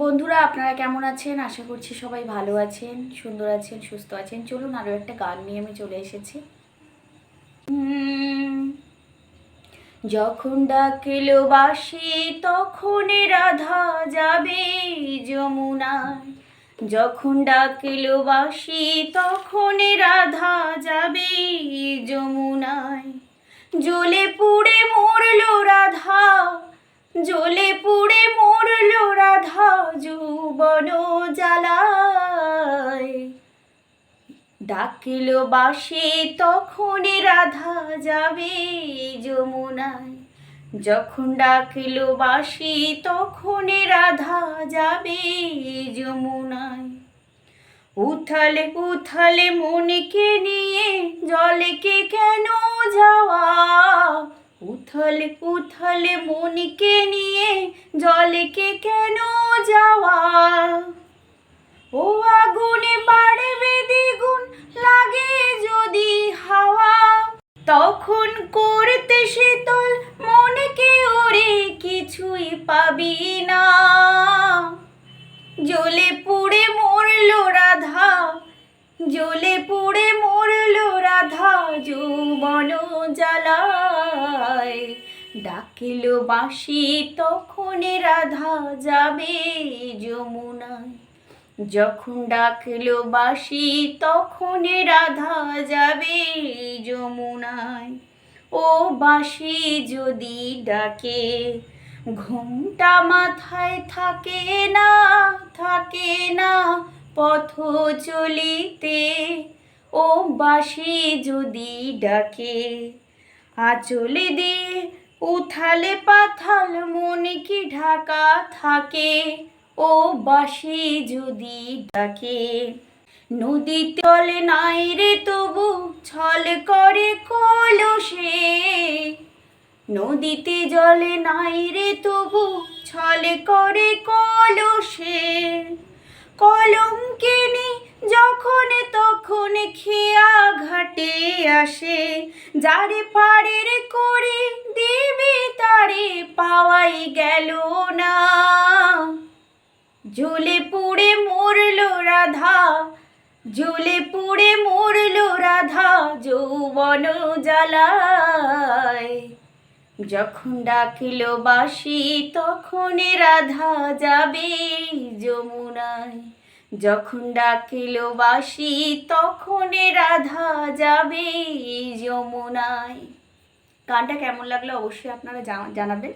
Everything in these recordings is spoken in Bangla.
বন্ধুরা আপনারা কেমন আছেন? আশা করছি সবাই ভালো আছেন, সুন্দর আছেন, সুস্থ আছেন। চলুন আরও একটা গান নিয়ে আমি চলে এসেছি। যখন ডাকলো বাঁশি তখন রাধা যাবে যমুনায়। যখন ডাকলো বাঁশি তখন রাধা যাবে যমুনায়। জ্বলে পুড়ে মরলো রাধা, জ্বলে পুড়ে মরলো রাধা যৌবন জ্বালায়। ডাকলো বাঁশি তখন রাধা যাবে যমুনায়। যখন ডাকলো বাঁশি তখন রাধা যাবে যমুনায়। উথালে উথালে মনকে নিয়ে জলকে কেন যাওয়া? উথালে উথালে মনকে নিয়ে জলকে কেন যাওয়া? ও আগুনে বাড়বে দ্বিগুণ লাগে যদি হাওয়া। তখন করতে শীতল মনকে ওরে কিছুই পাবি না। জ্বলে পুড়ে মরলো রাধা, জ্বলে পুড়ে মরলো রাধা যৌবন জ্বালায়। ডাকিলো বাঁশি তখন রাধা যাবে যমুনায়। যখন ডাকলো বাঁশি তখন রাধা যাবে যমুনায়। ও বাঁশি যদি ডাকে ঘুমটা মাথায় থাকে না, থাকে না পথ চলিতে। ও বাঁশি যদি ডাকে আঁচল দিয়ে উথালে পাথাল মন কি ঢাকা থাকে। ও বাঁশি যদি ডাকে নদীতে জল নাই রে তবু ছল করে কলসে। নদীতে জল নাই রে তবু ছল করে কলসে। কলঙ্কিনী যখন তখন খেয়া ঘাটে আসে। যারে পারের করে দিবি তারে পাওয়াই গেল না। জ্বলে পুড়ে মরলো রাধা, জ্বলে পুড়ে মরলো রাধা যৌবন জ্বালায়। যখন ডাকলো বাঁশি তখন রাধা যাবে যমুনায়। যখন ডাকলো বাঁশি তখন রাধা যাবে যমুনায়। গানটা কেমন লাগলো অবশ্যই আপনারা জানাবেন।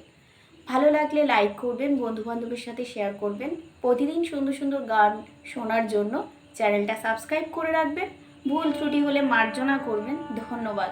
ভালো লাগলে লাইক করবেন, বন্ধুবান্ধবের সাথে শেয়ার করবেন। প্রতিদিন সুন্দর সুন্দর গান শোনার জন্য চ্যানেলটা সাবস্ক্রাইব করে রাখবেন। ভুল ত্রুটি হলে মার্জনা করবেন। ধন্যবাদ।